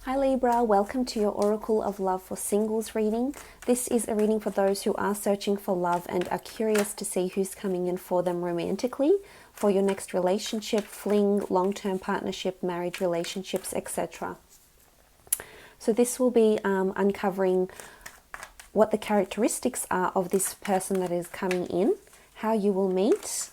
Hi Libra, welcome to your Oracle of Love for Singles reading. This is a reading for those who are searching for love and are curious to see who's coming in for them romantically, for your next relationship, fling, long-term partnership, marriage relationships, etc. So this will be uncovering what the characteristics are of this person that is coming in, how you will meet,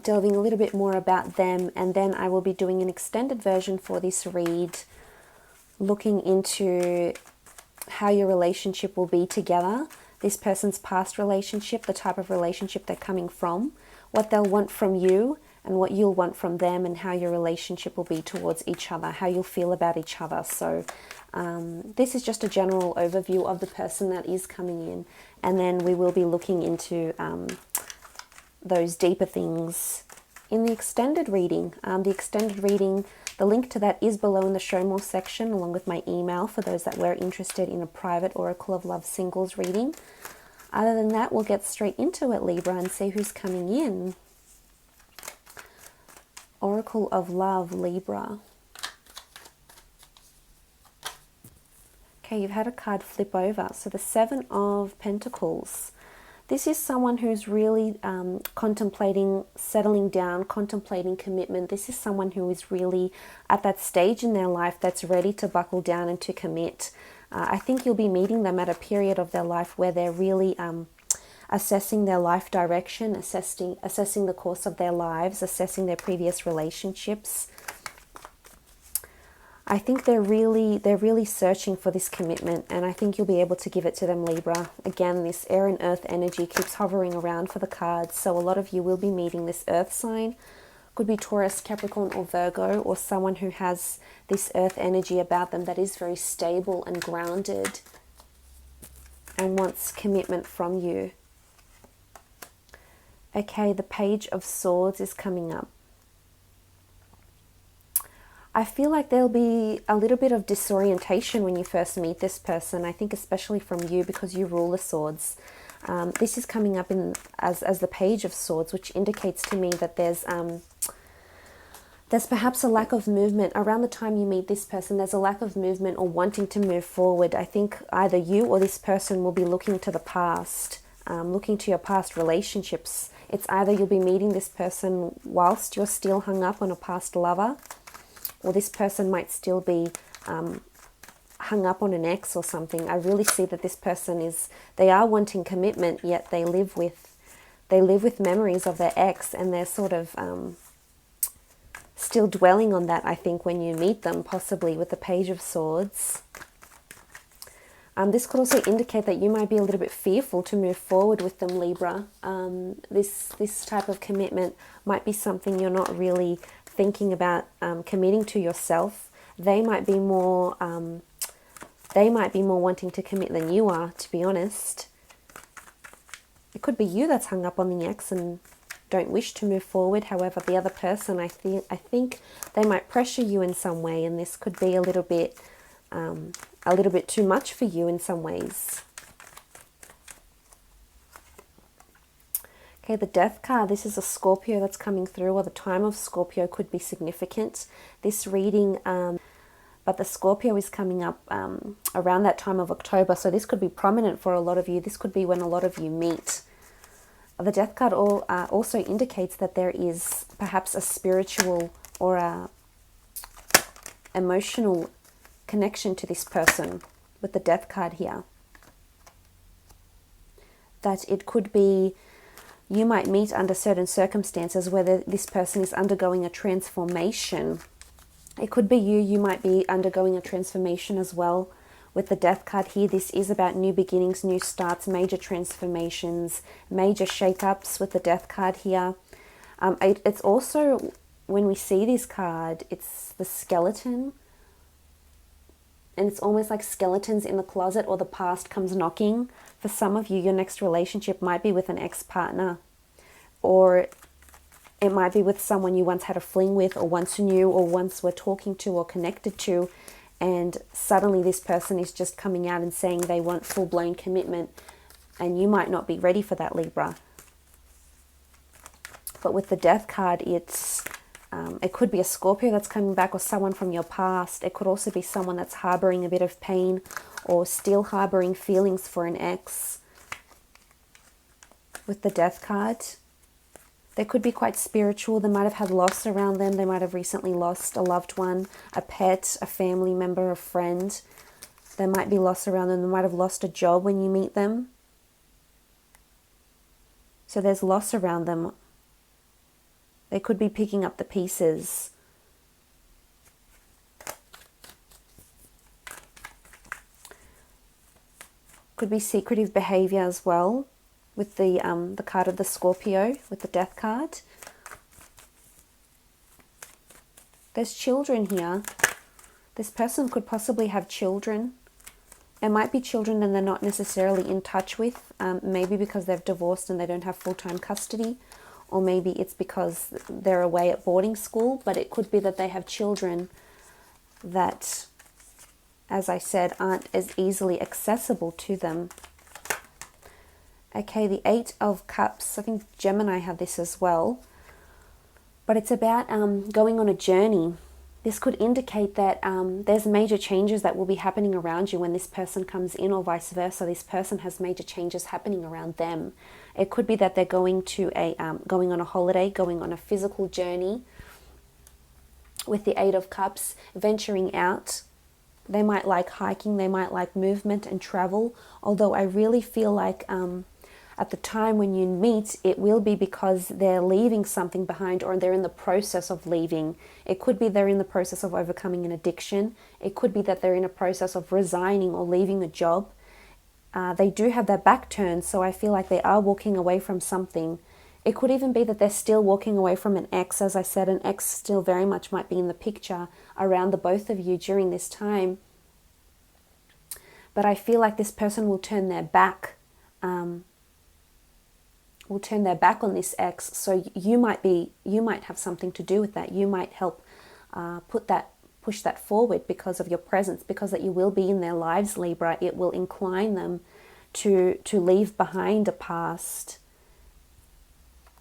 delving a little bit more about them, and then I will be doing an extended version for this read, looking into how your relationship will be together, this person's past relationship, the type of relationship they're coming from, what they'll want from you and what you'll want from them, and how your relationship will be towards each other, how you'll feel about each other. So this is just a general overview of the person that is coming in, and then we will be looking into those deeper things in the extended reading. The link to that is below in the show more section, along with my email for those that were interested in a private Oracle of Love singles reading. Other than that, we'll get straight into it, Libra, and see who's coming in. Oracle of Love, Libra. Okay, you've had a card flip over. So the Seven of Pentacles. This is someone who's really contemplating settling down, contemplating commitment. This is someone who is really at that stage in their life that's ready to buckle down and to commit. I think you'll be meeting them at a period of their life where they're really assessing their life direction, assessing the course of their lives, assessing their previous relationships. I think they're really searching for this commitment, and I think you'll be able to give it to them, Libra. Again, this air and earth energy keeps hovering around for the cards, so a lot of you will be meeting this earth sign. Could be Taurus, Capricorn, or Virgo, or someone who has this earth energy about them that is very stable and grounded and wants commitment from you. Okay, the Page of Swords is coming up. I feel like there'll be a little bit of disorientation when you first meet this person. I think especially from you, because you rule the swords. This is coming up as the Page of Swords, which indicates to me that there's perhaps a lack of movement. Around the time you meet this person, there's a lack of movement or wanting to move forward. I think either you or this person will be looking to the past, looking to your past relationships. It's either you'll be meeting this person whilst you're still hung up on a past lover, or this person might still be hung up on an ex or something. I really see that this person they are wanting commitment, yet they live with memories of their ex, and they're sort of still dwelling on that, I think, when you meet them, possibly with the Page of Swords. This could also indicate that you might be a little bit fearful to move forward with them, Libra. This type of commitment might be something you're not really thinking about committing to yourself. They might be more wanting to commit than you are, to be honest. It could be you that's hung up on the ex and don't wish to move forward. However, the other person, I think they might pressure you in some way, and this could be a little bit too much for you in some ways. Okay, the Death card, this is a Scorpio that's coming through, or the time of Scorpio could be significant. This reading, but the Scorpio is coming up around that time of October, so this could be prominent for a lot of you. This could be when a lot of you meet. The Death card also indicates that there is perhaps a spiritual or a emotional connection to this person with the Death card here. That it could be you might meet under certain circumstances where this person is undergoing a transformation. It could be you might be undergoing a transformation as well. With the Death card here, this is about new beginnings, new starts, major transformations, major shake-ups with the Death card here. It's also, when we see this card, it's the skeleton. And it's almost like skeletons in the closet, or the past comes knocking. For some of you, your next relationship might be with an ex-partner, or it might be with someone you once had a fling with, or once knew, or once were talking to or connected to, and suddenly this person is just coming out and saying they want full-blown commitment, and you might not be ready for that, Libra. But with the Death card, it's It could be a Scorpio that's coming back, or someone from your past. It could also be someone that's harboring a bit of pain or still harboring feelings for an ex. With the Death card, they could be quite spiritual. They might have had loss around them. They might have recently lost a loved one, a pet, a family member, a friend. There might be loss around them. They might have lost a job when you meet them. So there's loss around them. They could be picking up the pieces. Could be secretive behavior as well, with the card of the Scorpio, with the Death card. There's children here. This person could possibly have children. It might be children and they're not necessarily in touch with, maybe because they've divorced and they don't have full-time custody, or maybe it's because they're away at boarding school, but it could be that they have children that, as I said, aren't as easily accessible to them. Okay, the Eight of Cups. I think Gemini had this as well. But it's about going on a journey. This could indicate that there's major changes that will be happening around you when this person comes in, or vice versa. This person has major changes happening around them. It could be that they're going to going on a holiday, going on a physical journey. With the Eight of Cups, venturing out. They might like hiking, they might like movement and travel. Although I really feel like at the time when you meet, it will be because they're leaving something behind, or they're in the process of leaving. It could be they're in the process of overcoming an addiction. It could be that they're in a process of resigning or leaving a job. They do have their back turned, so I feel like they are walking away from something. It could even be that they're still walking away from an ex. As I said, an ex still very much might be in the picture around the both of you during this time. But I feel like this person will turn their back. Will turn their back on this ex. So you might have something to do with that. You might help push that forward because of your presence, because that you will be in their lives, Libra. It will incline them to leave behind a past.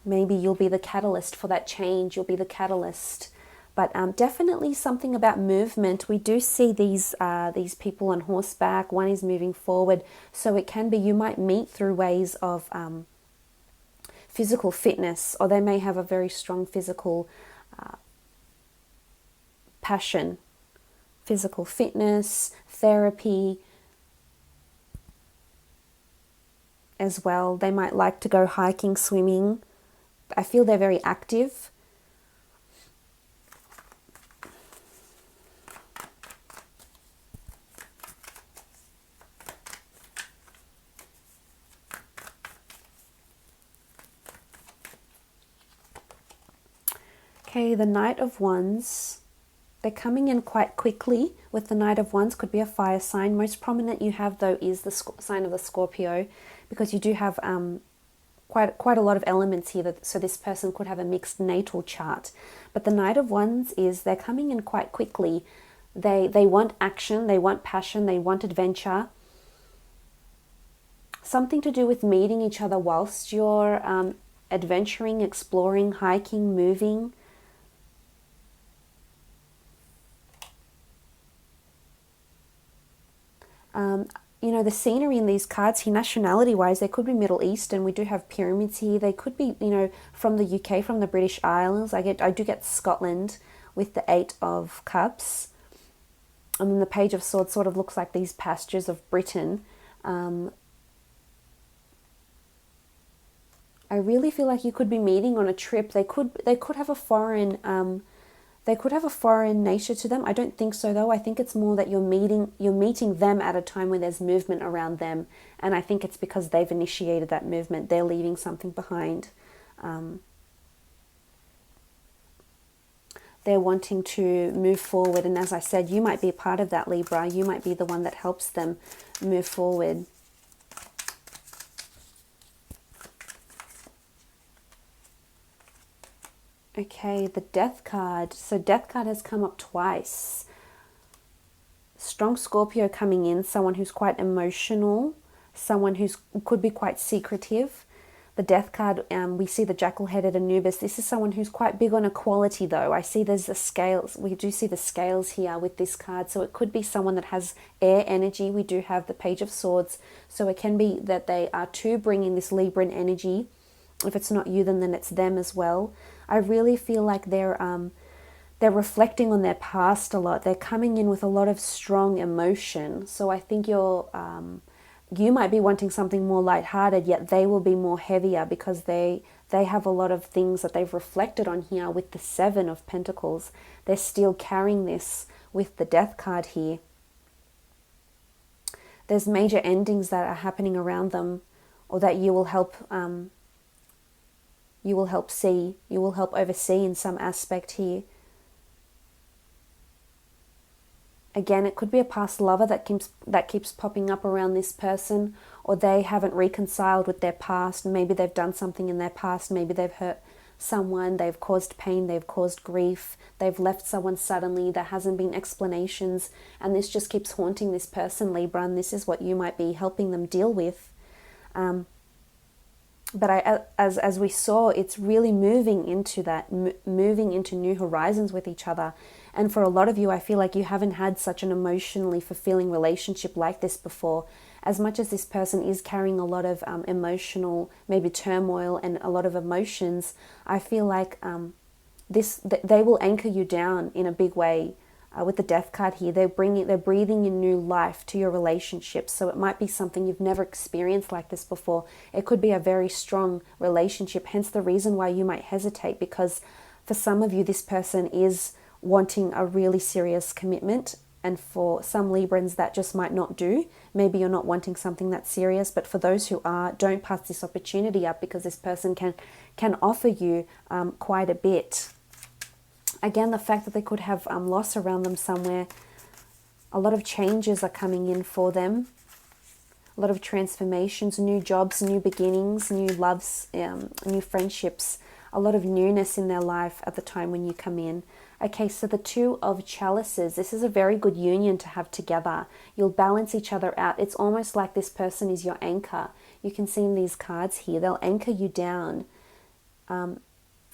Maybe you'll be the catalyst for that change. You'll be the catalyst. But definitely something about movement. We do see these people on horseback. One is moving forward. So it can be you might meet through ways of physical fitness, or they may have a very strong physical passion. Physical fitness, therapy as well. They might like to go hiking, swimming. I feel they're very active. Okay, the Knight of Wands. They're coming in quite quickly with the Knight of Wands. Could be a fire sign. Most prominent you have, though, is the sign of the Scorpio, because you do have quite a lot of elements here. So this person could have a mixed natal chart. But the Knight of Wands is they're coming in quite quickly. They want action. They want passion. They want adventure. Something to do with meeting each other whilst you're adventuring, exploring, hiking, moving. You know, the scenery in these cards here, nationality-wise, they could be Middle Eastern. We do have pyramids here. They could be, you know, from the UK, from the British Islands. I do get Scotland with the Eight of Cups. And then the Page of Swords sort of looks like these pastures of Britain. I really feel like you could be meeting on a trip. They could have a foreign nature to them. I don't think so, though. I think it's more that you're meeting them at a time when there's movement around them, and I think it's because they've initiated that movement. They're leaving something behind. They're wanting to move forward, and as I said, you might be a part of that, Libra. You might be the one that helps them move forward. Okay, the Death card. So Death card has come up twice. Strong Scorpio coming in, someone who's quite emotional, someone who could be quite secretive. The Death card, we see the jackal-headed Anubis. This is someone who's quite big on equality, though. I see there's the scales. We do see the scales here with this card. So it could be someone that has air energy. We do have the Page of Swords. So it can be that they are too bringing this Libran energy. If it's not you, then it's them as well. I really feel like they're reflecting on their past a lot. They're coming in with a lot of strong emotion. So I think you might be wanting something more lighthearted, yet they will be more heavier because they have a lot of things that they've reflected on here with the Seven of Pentacles. They're still carrying this with the Death card here. There's major endings that are happening around them, or that you will help see, you will help oversee in some aspect here. Again, it could be a past lover that keeps popping up around this person, or they haven't reconciled with their past. Maybe they've done something in their past. Maybe they've hurt someone, they've caused pain, they've caused grief, they've left someone suddenly, there hasn't been explanations, and this just keeps haunting this person, Libra, and this is what you might be helping them deal with. But as we saw, it's really moving into that, moving into new horizons with each other. And for a lot of you, I feel like you haven't had such an emotionally fulfilling relationship like this before. As much as this person is carrying a lot of emotional, maybe turmoil and a lot of emotions, I feel like they will anchor you down in a big way. With the Death card here, they're breathing in new life to your relationship. So it might be something you've never experienced like this before. It could be a very strong relationship, hence the reason why you might hesitate, because for some of you, this person is wanting a really serious commitment, and for some Librans that just might not do. Maybe you're not wanting something that's serious, but for those who are, don't pass this opportunity up, because this person can offer you quite a bit. Again, the fact that they could have loss around them somewhere, a lot of changes are coming in for them, a lot of transformations, new jobs, new beginnings, new loves, new friendships, a lot of newness in their life at the time when you come in. Okay, so the Two of Chalices, this is a very good union to have together. You'll balance each other out. It's almost like this person is your anchor. You can see in these cards here, they'll anchor you down.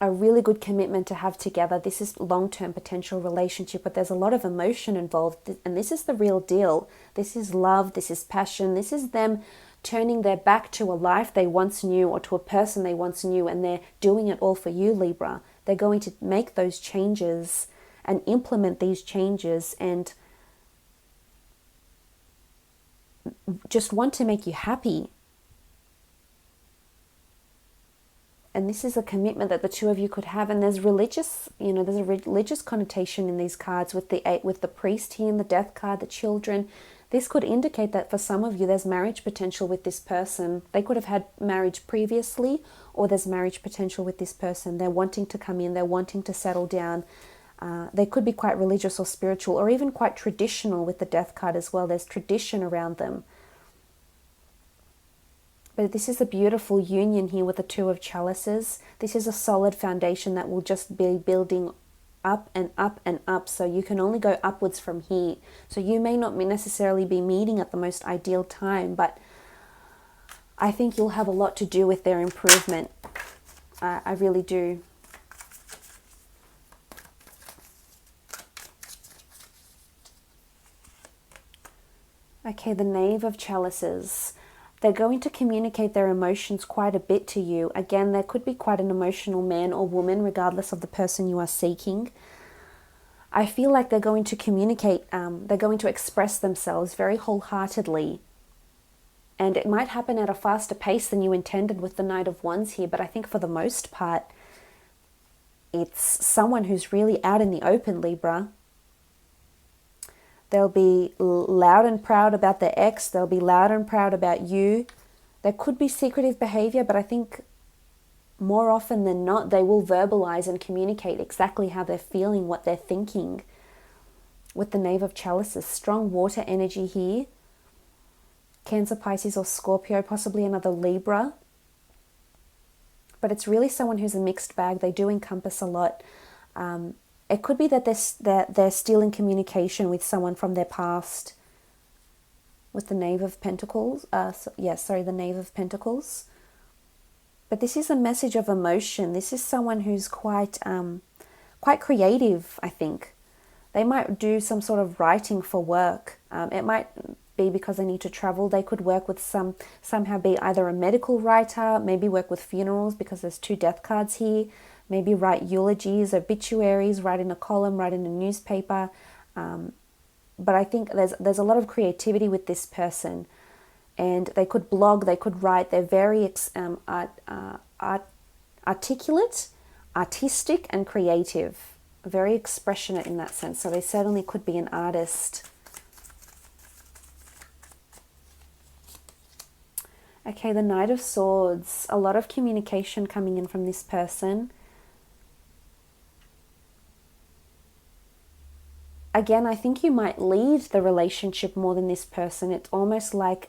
A really good commitment to have together. This is long-term potential relationship, but there's a lot of emotion involved, and this is the real deal. This is love, this is passion, this is them turning their back to a life they once knew, or to a person they once knew, and they're doing it all for you, Libra. They're going to make those changes and implement these changes and just want to make you happy. And this is a commitment that the two of you could have. And there's religious, there's a religious connotation in these cards with the priest here and the Death card, the children. This could indicate that for some of you, there's marriage potential with this person. They could have had marriage previously, or there's marriage potential with this person. They're wanting to come in, they're wanting to settle down. They could be quite religious or spiritual, or even quite traditional with the Death card as well. There's tradition around them. But this is a beautiful union here with the Two of Chalices. This is a solid foundation that will just be building up and up and up. So you can only go upwards from here. So you may not necessarily be meeting at the most ideal time, but I think you'll have a lot to do with their improvement. I really do. Okay, the Knave of Chalices. They're going to communicate their emotions quite a bit to you. Again, there could be quite an emotional man or woman, regardless of the person you are seeking. I feel like they're going to communicate, they're going to express themselves very wholeheartedly. And it might happen at a faster pace than you intended with the Knight of Wands here, but I think for the most part, it's someone who's really out in the open, Libra. They'll be loud and proud about their ex. They'll be loud and proud about you. There could be secretive behavior, but I think more often than not, they will verbalize and communicate exactly how they're feeling, what they're thinking. With the Knave of Chalices, strong water energy here. Cancer, Pisces, or Scorpio, possibly another Libra. But it's really someone who's a mixed bag. They do encompass a lot. It could be that they're still in communication with someone from their past. With the Knave of Pentacles. The Knave of Pentacles. But this is a message of emotion. This is someone who's quite creative, I think. They might do some sort of writing for work. It might be because they need to travel. They could work with somehow be either a medical writer, maybe work with funerals because there's 2 death cards here, maybe write eulogies, obituaries, write in a column, write in a newspaper. But I think there's a lot of creativity with this person, and they could blog, they could write. They're very articulate, artistic, and creative. Very expressionate in that sense. So they certainly could be an artist. Okay, the Knight of Swords. A lot of communication coming in from this person. Again, I think you might lead the relationship more than this person. It's almost like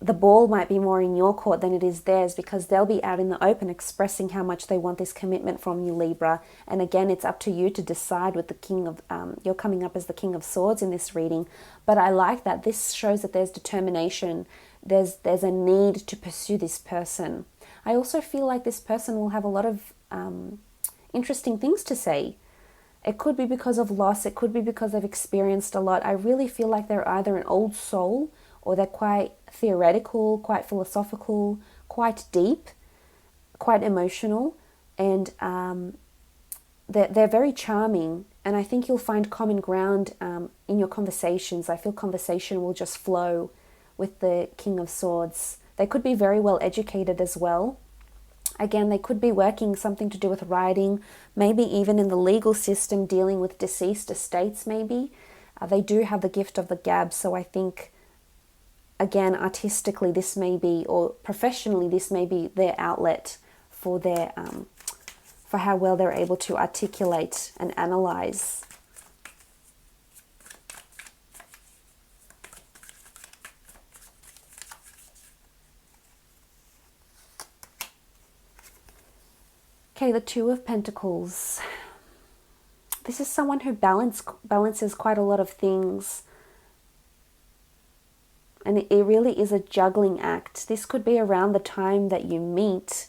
the ball might be more in your court than it is theirs, because they'll be out in the open expressing how much they want this commitment from you, Libra. And again, it's up to you to decide with the King of, you're coming up as the King of Swords in this reading. But I like that. This shows that there's determination. There's a need to pursue this person. I also feel like this person will have a lot of interesting things to say. It could be because of loss. It could be because they've experienced a lot. I really feel like they're either an old soul, or they're quite theoretical, quite philosophical, quite deep, quite emotional, and they're very charming. And I think you'll find common ground in your conversations. I feel conversation will just flow with the King of Swords. They could be very well educated as well. Again, they could be working something to do with writing, maybe even in the legal system, dealing with deceased estates maybe. They do have the gift of the gab, so I think, again, artistically this may be, or professionally this may be their outlet for their for how well they're able to articulate and analyze. Okay, the Two of Pentacles. This is someone who balances quite a lot of things. And it really is a juggling act. This could be around the time that you meet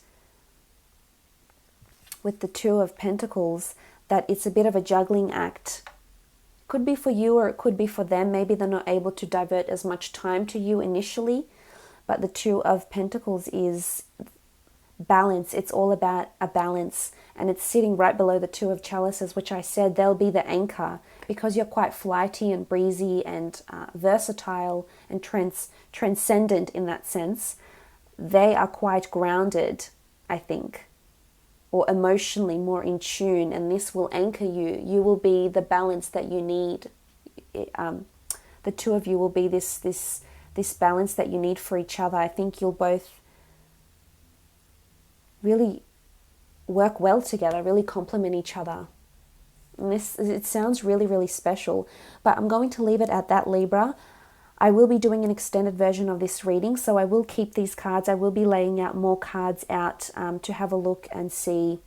with the Two of Pentacles, that it's a bit of a juggling act. Could be for you or it could be for them. Maybe they're not able to divert as much time to you initially. But the Two of Pentacles is balance. It's all about a balance. And it's sitting right below the Two of Chalices, which I said they'll be the anchor, because you're quite flighty and breezy and versatile and transcendent in that sense. They are quite grounded, I think, or emotionally more in tune, and this will anchor you. You will be the balance that you need. The two of you will be this balance that you need for each other. I think you'll both really work well together, really complement each other. And it sounds really, really special, but I'm going to leave it at that, Libra. I will be doing an extended version of this reading, so I will keep these cards. I will be laying out more cards out to have a look and see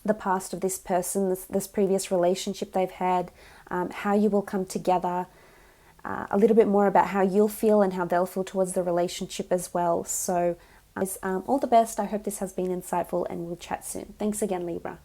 the past of this person, this previous relationship they've had, how you will come together, a little bit more about how you'll feel and how they'll feel towards the relationship as well. So all the best. I hope this has been insightful, and we'll chat soon. Thanks again, Libra.